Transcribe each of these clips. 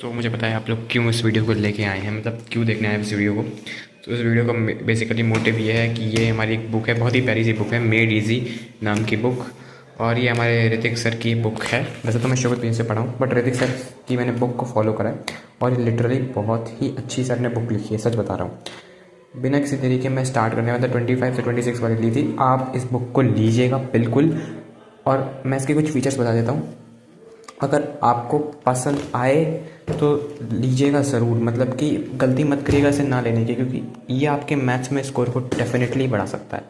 तो मुझे पता है आप लोग क्यों इस वीडियो को लेके आए हैं, मतलब क्यों देखने आए इस वीडियो को। तो इस वीडियो का बेसिकली मोटिव ये है कि ये हमारी एक बुक है, बहुत ही प्यारी सी बुक है, मेड इजी नाम की बुक। और ये हमारे ऋतिक सर की बुक है। वैसे तो मैं शोभित भैया से पढ़ा हूँ, बट ऋतिक सर की मैंने बुक को फॉलो करा है और ये लिटरली बहुत ही अच्छी सर ने बुक लिखी है, सच बता रहा हूँ। बिना किसी तरीके मैं स्टार्ट करने वाला था 25 से 26 वाली ली थी। आप इस बुक को लीजिएगा बिल्कुल। और मैं इसके कुछ फीचर्स बता देता हूँ, अगर आपको पसंद आए तो लीजिएगा ज़रूर। मतलब कि गलती मत करिएगा इसे ना लेने की, क्योंकि ये आपके मैथ्स में स्कोर को डेफिनेटली बढ़ा सकता है।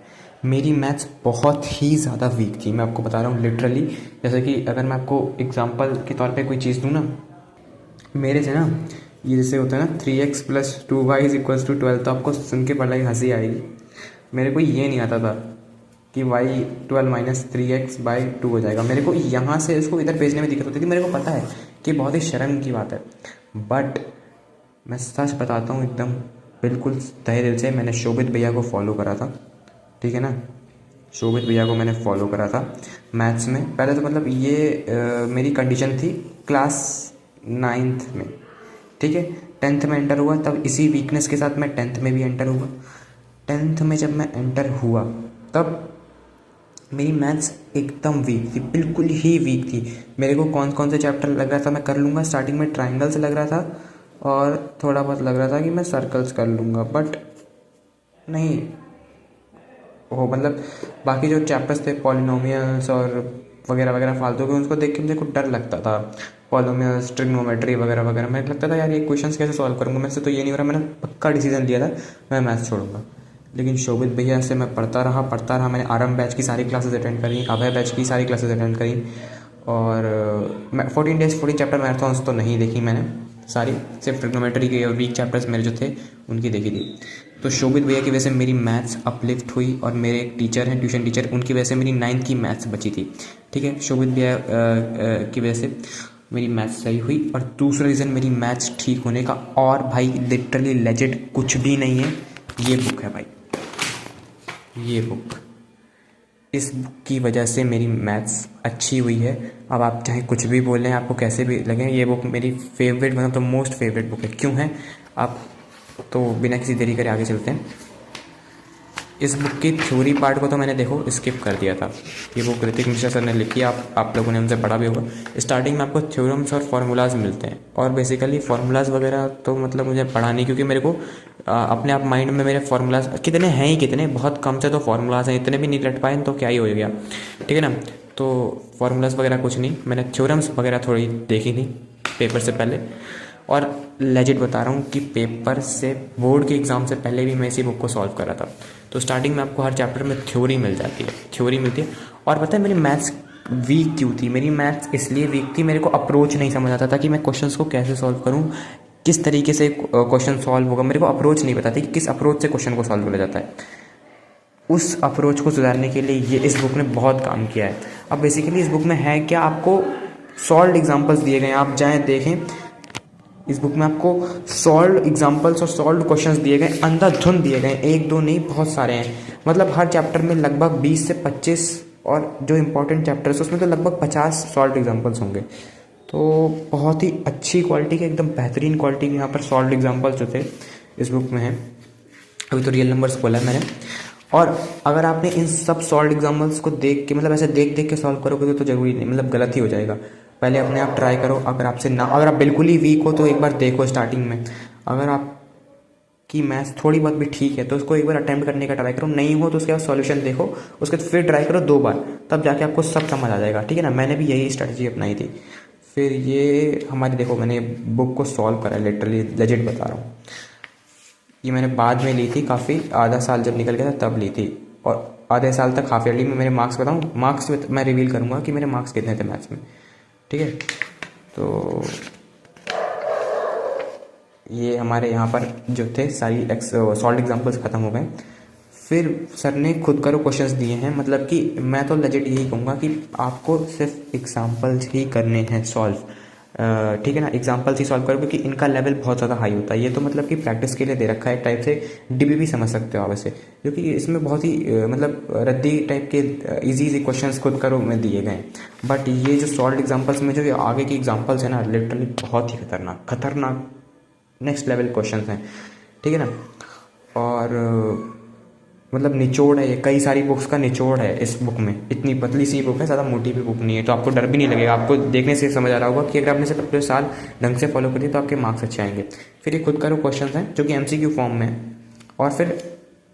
मेरी मैथ्स बहुत ही ज़्यादा वीक थी, मैं आपको बता रहा हूँ लिटरली। जैसे कि अगर मैं आपको एग्जांपल के तौर पे कोई चीज़ दूँ ना, मेरे से ना ये जैसे होता है ना 3x + 2y = 12, तो आपको सुन के बड़ा ही हंसी आएगी। मेरे को ये नहीं आता था कि y 12 - 3x/2 हो जाएगा। मेरे को यहाँ से इसको इधर भेजने में दिक्कत होती थी। मेरे को पता है कि बहुत ही शर्म की बात है, बट मैं सच बताता हूँ एकदम बिल्कुल तहे दिल से, मैंने शोभित भैया को फॉलो करा था, ठीक है ना। शोभित भैया को मैंने फॉलो करा था मैथ्स में। पहले तो मतलब ये मेरी कंडीशन थी क्लास 9th में, ठीक है। 10th में एंटर हुआ, तब इसी वीकनेस के साथ मैं 10th में भी एंटर हुआ। 10th में जब मैं एंटर हुआ तब मेरी मैथ्स एकदम वीक थी, बिल्कुल ही वीक थी। मेरे को कौन कौन से चैप्टर लग रहा था मैं कर लूँगा। स्टार्टिंग में ट्राइंगल्स लग रहा था और थोड़ा बहुत लग रहा था कि मैं सर्कल्स कर लूँगा, बट नहीं वो मतलब बाकी जो चैप्टर्स थे पॉलिनोमियल्स और वगैरह वगैरह फालतू के, उसको देख के मुझे कुछ डर लगता था। पॉलिनोमियल्स, ट्रिग्नोमेट्री वगैरह वगैरह, मुझे लगता था यार ये क्वेश्चंस कैसे सॉल्व करूँगा। मैं से तो ये नहीं हो रहा। मैंने पक्का डिसीजन लिया था मैं मैथ्स छोड़ूंगा। लेकिन शोभित भैया से मैं पढ़ता रहा। मैंने आरंभ बैच की सारी क्लासेस अटेंड करी, अभय बैच की सारी क्लासेस अटेंड करी। और मैं 14 डेज 14 चैप्टर मैराथन्स तो नहीं देखी मैंने सारी, सिर्फ ट्रिग्नोमेट्री के और वीक चैप्टर्स मेरे जो थे उनकी देखी थी। तो शोभित भैया की वजह से मेरी मैथ्स अपलिफ्ट हुई, और मेरे एक टीचर हैं ट्यूशन टीचर, उनकी वजह से मेरी 9th की मैथ्स बची थी, ठीक है। शोभित भैया की वजह से मेरी मैथ्स सही हुई। और दूसरा रीज़न मेरी मैथ्स ठीक होने का, और भाई लिटरली लेजेंड कुछ भी नहीं है, ये बुक है भाई, ये बुक। इस बुक की वजह से मेरी मैथ्स अच्छी हुई है। अब आप चाहे कुछ भी बोलें, आपको कैसे भी लगे, ये बुक मेरी फेवरेट, मतलब तो मोस्ट फेवरेट बुक है। क्यों है आप, तो बिना किसी देरी करे आगे चलते हैं। इस बुक की थ्योरी पार्ट को तो मैंने देखो स्किप कर दिया था। ये बुक ऋतिक मिश्रा सर ने लिखी है, आप लोगों ने उनसे पढ़ा भी होगा। स्टार्टिंग में आपको थ्योरम्स और फार्मूलाज मिलते हैं, और बेसिकली फार्मूलाज वगैरह तो मतलब मुझे पढ़ा नहीं, क्योंकि मेरे को अपने आप माइंड में मेरे फार्मूलाज कितने हैं ही कितने, बहुत कम से तो फार्मूलाज हैं, इतने भी नहीं रट पाए तो क्या ही हो गया, ठीक है ना। तो फार्मूलाज वगैरह कुछ नहीं, मैंने थ्योरम्स वगैरह थोड़ी देखी थी पेपर से पहले। और लेजिट बता रहा हूँ कि पेपर से, बोर्ड के एग्ज़ाम से पहले भी मैं इसी बुक को सॉल्व कर रहा था। तो स्टार्टिंग में आपको हर चैप्टर में थ्योरी मिल जाती है, थ्योरी मिलती है। और पता है मेरी मैथ्स वीक क्यों थी? मेरी मैथ्स इसलिए वीक थी, मेरे को अप्रोच नहीं समझ आता था कि मैं क्वेश्चंस को कैसे सॉल्व करूँ, किस तरीके से क्वेश्चन सॉल्व होगा। मेरे को अप्रोच नहीं पता थी कि किस अप्रोच से क्वेश्चन को सॉल्व किया जाता है। उस अप्रोच को सुधारने के लिए ये इस बुक ने बहुत काम किया है। अब बेसिकली इस बुक में है क्या, आपको सॉल्व एग्जाम्पल्स दिए गए हैं, आप जाएँ देखें। इस बुक में आपको सॉल्व एग्जाम्पल्स और सॉल्व क्वेश्चंस दिए गए, अंधाधुंध दिए गए, एक दो नहीं बहुत सारे हैं। मतलब हर चैप्टर में लगभग 20 से 25, और जो इंपॉर्टेंट चैप्टर्स उसमें तो लगभग 50 सॉल्व एग्जाम्पल्स होंगे। तो बहुत ही अच्छी क्वालिटी के, एकदम बेहतरीन क्वालिटी के यहाँ पर सॉल्व एग्जाम्पल्स जो थे इस बुक में हैं। अभी तो रियल नंबर्स बोला है मैंने। और अगर आपने इन सब सॉल्व एग्जाम्पल्स को देख के, मतलब ऐसे देख देख के सॉल्व करोगे तो ज़रूरी नहीं, मतलब गलत ही हो जाएगा। पहले अपने आप ट्राई करो। अगर आपसे ना, अगर आप बिल्कुल ही वीक हो तो एक बार देखो स्टार्टिंग में। अगर आपकी मैथ्स थोड़ी बहुत भी ठीक है तो उसको एक बार अटैम्प्ट करने का ट्राई करो। नहीं हो तो उसके बाद सॉल्यूशन देखो, उसके बाद फिर ट्राई करो 2 बार, तब जाके आपको सब समझ आ जाएगा, ठीक है ना। मैंने भी यही स्ट्रेटजी अपनाई थी। फिर ये हमारी देखो, मैंने बुक को सॉल्व करा, लिटरली लेजिट बता रहा हूँ। ये मैंने बाद में ली थी, काफ़ी आधा साल जब निकल गया था तब ली थी। और आधे साल तक हाफ ईयरली में मेरे मार्क्स बताऊँ, मार्क्स मैं रिवील करूँगा कि मेरे मार्क्स कितने थे मैथ्स में, ठीक है। तो ये हमारे यहाँ पर जो थे सारी सॉल्व एग्जाम्पल्स ख़त्म हो गए। फिर सर ने खुद करो क्वेश्चंस दिए हैं, मतलब कि मैं तो लेजिट यही कहूँगा कि आपको सिर्फ एग्जाम्पल्स ही करने हैं सॉल्व। ठीक है ना, एग्जाम्पल्स ही सॉल्व करो क्योंकि इनका लेवल बहुत ज़्यादा हाई होता है। ये तो मतलब कि प्रैक्टिस के लिए दे रखा है, एक टाइप से डीबीबी समझ सकते हो आप इसे, क्योंकि इसमें बहुत ही मतलब रद्दी टाइप के इजी इजी क्वेश्चंस खुद करो में दिए गए हैं। बट ये जो सॉल्व एग्जाम्पल्स में जो ये आगे की एग्जाम्पल्स है ना, लिटरली बहुत ही खतरनाक खतरनाक नेक्स्ट लेवल क्वेश्चंस हैं, ठीक है ना। और मतलब निचोड़ है, ये कई सारी बुक्स का निचोड़ है इस बुक में। इतनी पतली सी बुक है, ज़्यादा मोटी भी बुक नहीं है, तो आपको डर भी नहीं लगेगा। आपको देखने से समझ आ रहा होगा कि अगर आपने सिर्फ पूरे साल ढंग से फॉलो करिए तो आपके मार्क्स अच्छे आएंगे। फिर ये खुद करो क्वेश्चन हैं जो कि एमसीक्यू फॉर्म में है। और फिर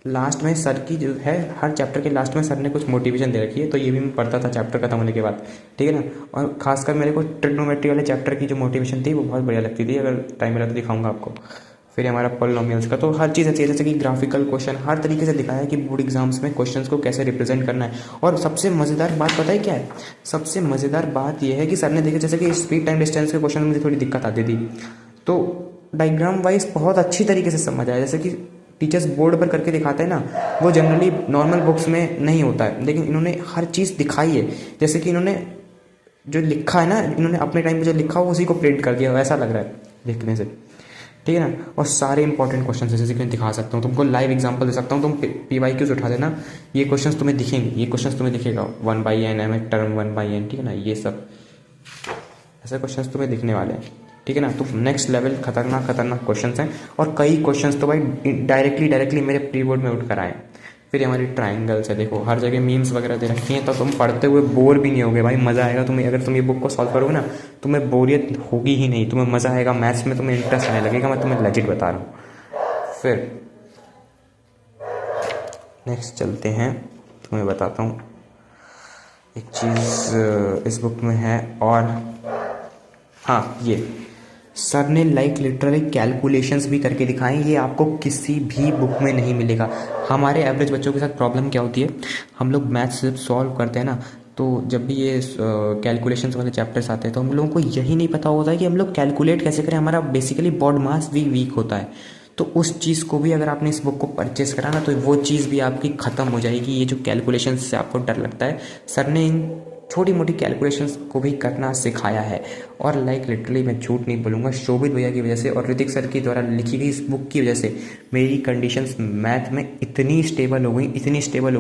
लास्ट में सर की जो है, हर चैप्टर के लास्ट में सर ने कुछ मोटिवेशन दे रखी है, तो ये भी मैं पढ़ता था चैप्टर खत्म होने के बाद, ठीक है ना। और खासकर मेरे को ट्रिग्नोमेट्री वाले चैप्टर की जो मोटिवेशन थी वो बहुत बढ़िया लगती थी, अगर टाइम मिला तो दिखाऊंगा आपको। फिर हमारा पॉलिनोमियल्स का तो हर चीज़ अच्छी है, जैसे कि ग्राफिकल क्वेश्चन हर तरीके से दिखाया है कि बोर्ड एग्जाम्स में क्वेश्चंस को कैसे रिप्रेजेंट करना है। और सबसे मज़ेदार बात पता है क्या है? सबसे मज़ेदार बात यह है कि सर ने देखा, जैसे कि स्पीड टाइम डिस्टेंस के क्वेश्चन में मुझे थोड़ी दिक्कत आती थी, तो डायग्राम वाइज बहुत अच्छी तरीके से समझ आया। जैसे कि टीचर्स बोर्ड पर करके दिखाते हैं ना, वो जनरली नॉर्मल बुक्स में नहीं होता है, लेकिन इन्होंने हर चीज़ दिखाई है। जैसे कि इन्होंने जो लिखा है ना, इन्होंने अपने टाइम पे जो लिखा हो उसी को प्रिंट कर दिया, वैसा लग रहा है लिखने से, ठीक है ना। और सारे इंपॉर्टेंट क्वेश्चन जैसे कि मैं दिखा सकता हूँ तुमको, लाइव एग्जांपल दे सकता हूँ, तुम PYQs उठा देना, ये क्वेश्चंस तुम्हें दिखेंगे, ये क्वेश्चंस तुम्हें दिखेगा 1/n है टर्म 1/n, ठीक है ना। ये सब ऐसे क्वेश्चंस तुम्हें दिखने वाले हैं, ठीक है ना। तो नेक्स्ट लेवल खतरनाक खतरनाक क्वेश्चंस हैं, और कई क्वेश्चंस तो भाई डायरेक्टली मेरे प्री बोर्ड में उठ कर आए। फिर हमारी ट्राइंगल्स है, देखो हर जगह मीम्स वगैरह दे रखी हैं, तो तुम पढ़ते हुए बोर भी नहीं होगे भाई, मज़ा आएगा तुम्हें। अगर तुम ये बुक को सॉल्व करोगे ना, तुम्हें बोरियत होगी ही नहीं, तुम्हें मज़ा आएगा, मैथ्स में तुम्हें इंटरेस्ट आने लगेगा, मैं तुम्हें लेजिट बता रहा हूँ। फिर नेक्स्ट चलते हैं, तुम्हें बताता हूँ एक चीज़ इस बुक में है। और हाँ, ये सर ने लाइक लिटरली कैलकुलेशंस भी करके दिखाएं, ये आपको किसी भी बुक में नहीं मिलेगा। हमारे एवरेज बच्चों के साथ प्रॉब्लम क्या होती है, हम लोग मैथ्स जब सॉल्व करते हैं ना, तो जब भी ये कैलकुलेशंस वाले चैप्टर्स आते हैं तो हम लोगों को यही नहीं पता होता है कि हम लोग कैलकुलेट कैसे करें। हमारा बेसिकली बॉडी मास भी वीक होता है, तो उस चीज़ को भी अगर आपने इस बुक को परचेस करा ना, तो वो चीज़ भी आपकी ख़त्म हो जाएगी। ये जो कैलकुलेशन से आपको डर लगता है, सर ने इन छोटी मोटी कैलकुलेशंस को भी करना सिखाया है। और लाइक लिटरली मैं झूठ नहीं बोलूँगा, शोभित भैया की वजह से और ऋतिक सर के द्वारा लिखी गई इस बुक की वजह से मेरी कंडीशंस मैथ में इतनी स्टेबल हो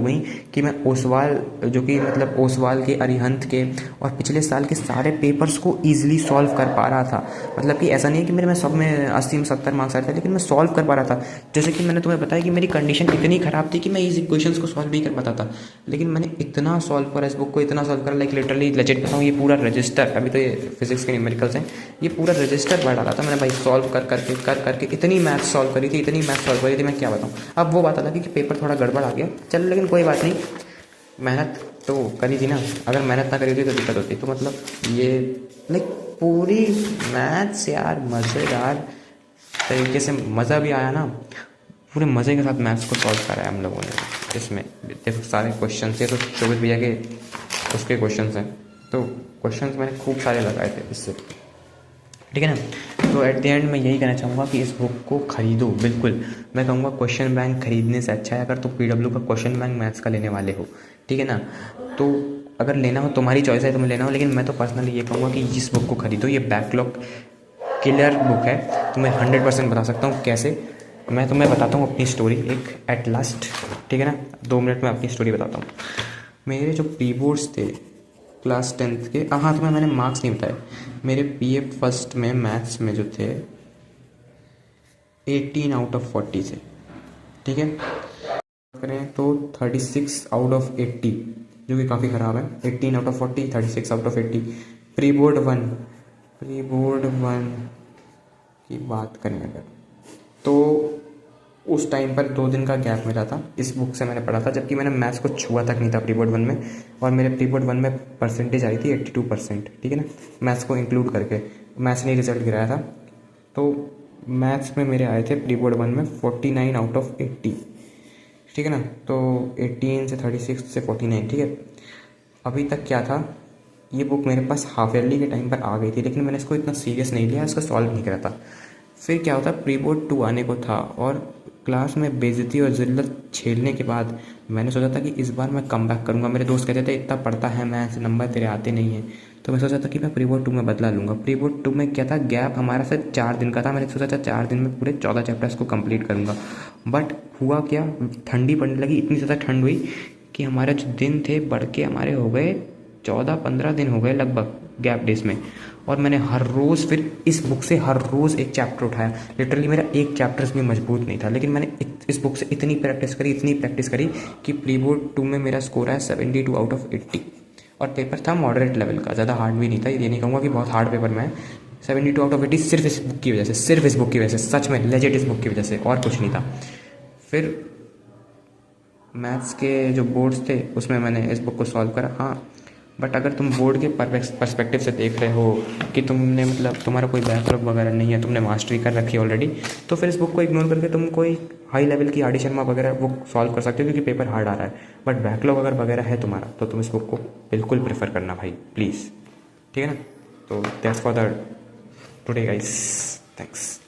गई कि मैं ओसवाल, जो कि मतलब ओसवाल के, अरिहंत के और पिछले साल के सारे पेपर्स को ईजिली सॉल्व कर पा रहा था। मतलब कि ऐसा नहीं है कि मेरे में सब में 80 में 70 मार्क्स आए थे, लेकिन मैं सॉल्व कर पा रहा था। जैसे कि मैंने तुम्हें बताया कि मेरी कंडीशन इतनी ख़राब थी कि मैं इस इक्वेशंस को सॉल्व नहीं कर पाता था, लेकिन मैंने इतना सॉल्व करा इस बुक को, इतना सॉल्व करा, लाइक लिटरली लेजेंड बताऊँ, ये पूरा रजिस्टर, अभी तो ये फिजिक्स के न्यूमेरिकल्स हैं, ये पूरा रजिस्टर भर डाला था मैंने भाई, सॉल्व कर करके इतनी मैथ सॉल्व करी थी, मैं क्या बताऊँ। अब वो बात अलग है कि पेपर थोड़ा गड़बड़ आ गया, चलो, लेकिन कोई बात नहीं, मेहनत तो करी थी ना। अगर मेहनत ना करी थी तो दिक्कत होती। तो मतलब ये लाइक पूरी मैथ्स यार मज़ेदार तरीके से, मज़ा भी आया ना, पूरे मज़े के साथ मैथ्स को सॉल्व करा है हम लोगों ने। इसमें देखो सारे क्वेश्चन थे, तो शोभित भैया के उसके क्वेश्चंस हैं, तो क्वेश्चंस मैंने खूब सारे लगाए थे इससे, ठीक है ना। तो एट द एंड मैं यही कहना चाहूँगा कि इस बुक को ख़रीदो, बिल्कुल मैं कहूँगा क्वेश्चन बैंक खरीदने से अच्छा है अगर तुम PW का क्वेश्चन बैंक मैथ्स का लेने वाले हो, ठीक है ना। तो अगर लेना हो, तुम्हारी चॉइस है, तुम्हें लेना हो, लेकिन मैं तो पर्सनली ये कहूँगा कि इस बुक को खरीदो। ये बैकलॉग किलर बुक है, तो मैं 100% बता सकता हूँ कैसे। मैं तुम्हें बताता हूँ अपनी स्टोरी एक एट लास्ट, ठीक है ना। 2 मिनट में अपनी स्टोरी बताता हूँ। मेरे जो प्री बोर्ड्स थे क्लास 10th के, हाँ तुम्हें मैंने मार्क्स नहीं बताए। मेरे PA फर्स्ट में मैथ्स में जो थे 18 आउट ऑफ 40 से, ठीक है। करें तो 36 आउट ऑफ 80, जो कि काफ़ी ख़राब है। 18 out of 40, 36 out of 80। Pre board one की बात करें अगर, तो उस टाइम पर 2 दिन का गैप मिला था, इस बुक से मैंने पढ़ा था, जबकि मैंने मैथ्स को छुआ तक नहीं था प्री बोर्ड 1 में। और मेरे प्री बोर्ड 1 में परसेंटेज आई थी 82%, ठीक है ना, मैथ्स को इंक्लूड करके। मैथ्स ने रिजल्ट गिराया था, तो मैथ्स में मेरे आए थे प्री बोर्ड 1 में 49 आउट ऑफ 80, ठीक है ना। तो 18 से 36 से 49, ठीक है। अभी तक क्या था, ये बुक मेरे पास हाफ ईयरली के टाइम पर आ गई थी, लेकिन मैंने इसको इतना सीरियस नहीं लिया, इसको सॉल्व नहीं करा था। फिर क्या होता, प्री बोर्ड 2 आने को था और क्लास में बेइज्जती और ज़िल्लत झेलने के बाद मैंने सोचा था कि इस बार मैं कम बैक करूँगा। मेरे दोस्त कहते थे इतना पढ़ता है मैथ्स, नंबर तेरे आते नहीं हैं, तो मैं सोचा था कि मैं प्री बोर्ड 2 में बदला लूँगा। प्री बोर्ड 2 में क्या था, गैप हमारा सिर्फ 4 दिन का था। मैंने सोचा था 4 दिन में पूरे 14 चैप्टर्स को कंप्लीट करूँगा, बट हुआ क्या, ठंडी पड़ने लगी, इतनी ज़्यादा ठंड हुई कि हमारे जो दिन थे बढ़ के हमारे हो गए 14-15 दिन हो गए लगभग गैप डेज में। और मैंने हर रोज़ फिर इस बुक से हर रोज़ एक चैप्टर उठाया। लिटरली मेरा एक चैप्टर्स भी मजबूत नहीं था, लेकिन मैंने इस बुक से इतनी प्रैक्टिस करी कि प्री बोर्ड 2 में मेरा स्कोर आया 72 आउट ऑफ 80। और पेपर था मॉडरेट लेवल का, ज़्यादा हार्ड भी नहीं था। ये नहीं कहूँगा कि बहुत हार्ड पेपर में है। 72 आउट ऑफ 80 सिर्फ इस बुक की वजह से, सिर्फ इस बुक की वजह से, सच में लेजिट इस बुक की वजह से, और कुछ नहीं था। फिर मैथ्स के जो बोर्ड्स थे उसमें मैंने इस बुक को सॉल्व करा। हाँ, बट अगर तुम बोर्ड के पर्सपेक्टिव से देख रहे हो कि तुमने मतलब तुम्हारा कोई बैकलॉग वगैरह नहीं है, तुमने मास्टरी कर रखी है ऑलरेडी, तो फिर इस बुक को इग्नोर करके तुम कोई हाई लेवल की आर डी शर्मा वगैरह वो सॉल्व कर सकते हो, क्योंकि पेपर हार्ड आ रहा है। बट बैकलॉग अगर वगैरह है तुम्हारा तो तुम इस बुक को बिल्कुल प्रेफर करना भाई, प्लीज़, ठीक है ना। तो that's for the today guys, thanks.